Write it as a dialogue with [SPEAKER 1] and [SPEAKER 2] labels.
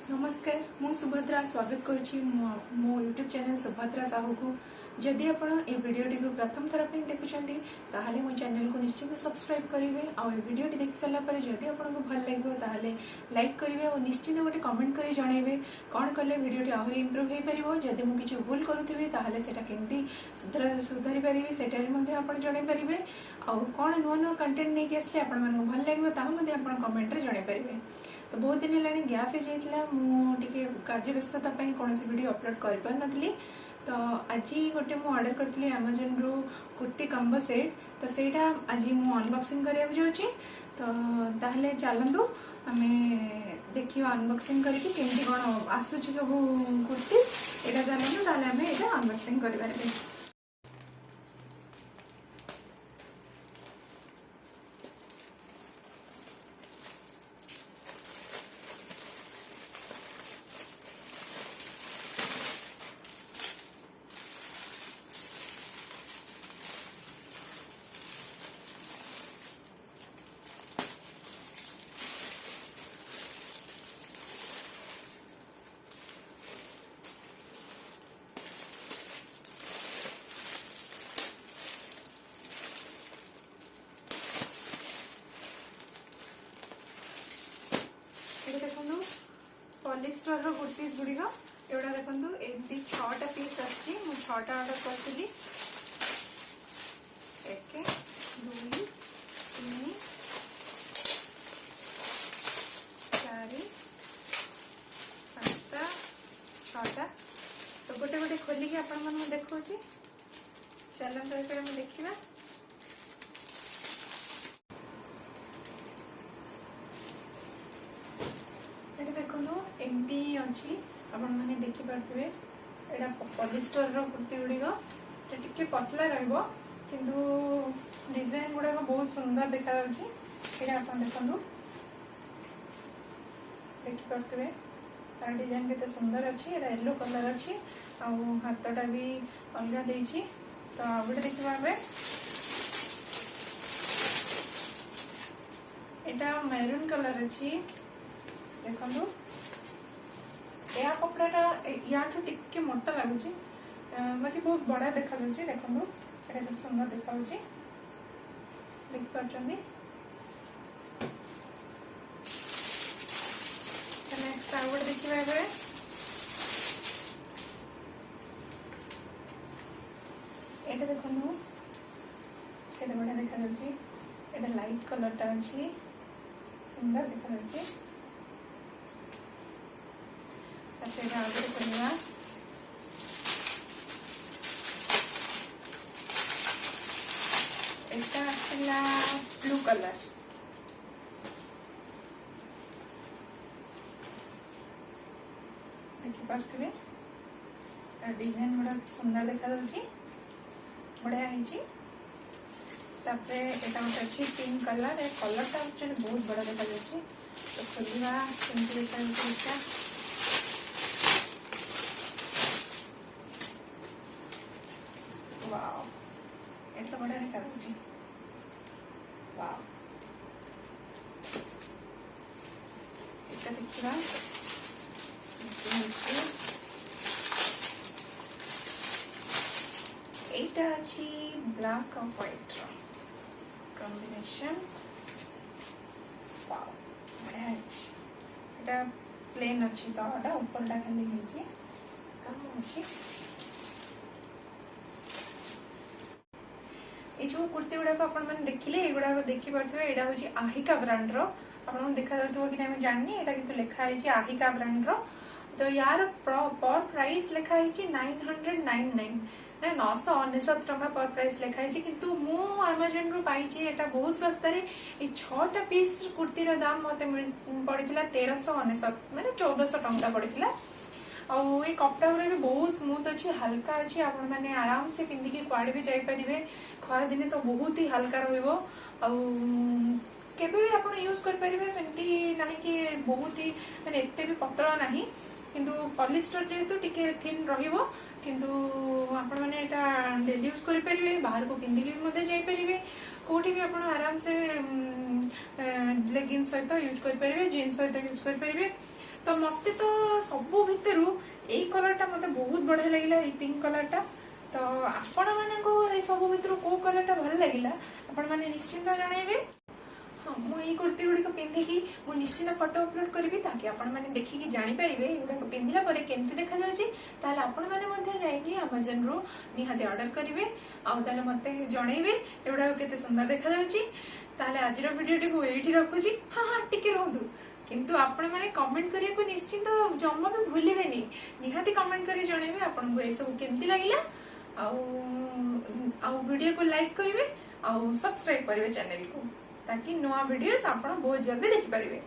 [SPEAKER 1] नमस्कार मु सुभद्रा स्वागत करुच्ची मो यूट्यूब चैनल सुभद्रा साहू को जदि आप भिडियोटी को प्रथम थर देखुं ताहले मो चैनल को निश्चित सब्सक्राइब करेंगे और भिडियोटी देख सारापर जदि आपको भल लगे ताहले लाइक करेंगे और निश्चित गोटे कमेंट कर जनइबे कौन कले भिडियोटी आहरी इम्प्रूव हो पार जदि मुझे किसी भूल करुँगी ताहले सेटा केमती सुधारी पारि सेटा आप जनइपारे आउ कौन नुआ नुआ कंटेंट नहीं आसले आप भल लगे ताकि कमेंट जनइपारे। तो बहुत दिन है गैप हो जाता मुझे कार्य व्यस्तता कौन वीडियो अपलोड कर पार नी तो आज गोटे मु ऑर्डर करती अमेजन रू कुर्ती कम्बो सेट तो सेटा आज मु अनबॉक्सिंग करने जाऊँगी तो ताहले चलतु आम देखा अनबॉक्सिंग करके केमती कौन आसूची सब कुर्ती यहाँ चलतु ताहले आम यहाँ अनबॉक्सिंग कर देखो पॉलिस्टर कुर्तीज गुड़िक एवढा देखो एमती 6टा पीस आसी 6टा ऑर्डर करी 1 2 3 4 5टा 6टा तो गोटे गोटे खोलिकी आपण देखा चलते देखा देखो एमती अच्छी आपण मैंने देखिपे यहाँ पॉलिस्टर कुर्ती गुड़िक टे पतला किंतु डिजाइन गुड़ाक बहुत सुंदर देखा आप देखो देखिपे तार डिजाइन केते सुंदर अच्छी येलो कलर अच्छी हाथटा भी अलग देछि तो आ गए देखा यहाँ मैरून कलर अच्छी देखो या कपड़ा या टिके मोटा लगुच बाकी बहुत बड़ा देखा देखो ये सुंदर देखा देखिपार नेक्स्ट आउ गए देखा ये देखो केते बढ़िया देखा ये लाइट कलरटा अच्छी सुंदर देखा आगे खोलिया एटा आसला ब्लू कलर देखिपे डिजाइन गुड़ा सुंदर देखा बढ़िया गोटे अच्छी पिंक कलर ए कलरटा एक्चुअली बहुत बड़ा देखा तो खोलिया केमती देखा वाओ ये तो बढ़िया देखा वाओ ये देखा यहाँ अच्छी ब्लैक और व्हाइट कॉम्बिनेशन वाओ बढ़िया है प्लेन अच्छी तो ऊपरटा खाली कम अच्छी ये जो कुर्ती गुड़ाक आपने देखिले युवा देखिपे यहाँ हूँ आहिका ब्रांड आपको देखा कि नहीं जानी यहाँ कि लिखाई आहिका ब्रांड तो यार पर प्राइस लिखाई 999 ना 999 टका पर प्राइस लिखाई किंतु मु अमेजन रू पाई बहुत सस्ता 6टा पीस कुर्तीर दाम मत पड़ा 1399 माने 1400 टंका पड़ा ये कपड़ा गुरा भी बहुत स्मूथ अच्छी हल्का अच्छी आप मैंने आराम से पिंधिकी कुआड़े भी जापारे खरा दिने तो बहुत ही हल्का केबे भी आप यूज करेंगे सेमती ना कि बहुत ही मैंने एते भी पतला नहीं किंतु पॉलिस्टर जेहेतु टिके थिन रहिबो किंतु आपण माने एटा डेली यूज करि परिबे बाहर को पिंधिकी भी मते जाई परिबे कोठी भी आपण आराम से लेगिंग्स सहित यूज करि परिबे जीन्स सहित यूज करि परिबे तो मते तो सबु भितर एई कलर टा मते बहुत बढ़िया लगिला एई पिंक कलर टा। तो आपण मानको ए सबु भितर को कलर टा भल लगिला आपण माने निश्चिंत जणाइबे। हाँ मुझे कुर्ती गुड़िक पिंधिकी मु निश्चित फोटो अपलोड करी ताकि आपण मैंने देखिकी जानी पारिबे एगुड़ा पिंधिला परे केमती देखा जाउची। ताले आपण माने मध्ये जाइकी Amazon रो निहाती ऑर्डर करिवे आ ताले मते जणैबे एगुड़ा केते सुंदर देखा जाउची। ताले आजिर वीडियोटी को एठी रखुची। हाँ हाँ टिके रहंतु किंतु आपण माने कमेंट करिया को निश्चित जम्मा भी भूलिबेनी निहाती कमेंट करी जणैबे आपण को ए सब केमती लागिला आ वीडियो को लाइक करिवे आ सब्सक्राइब करिवे चैनल को ताकि नवा वीडियोस आपण बहुत जल्दी देखि पारिबे।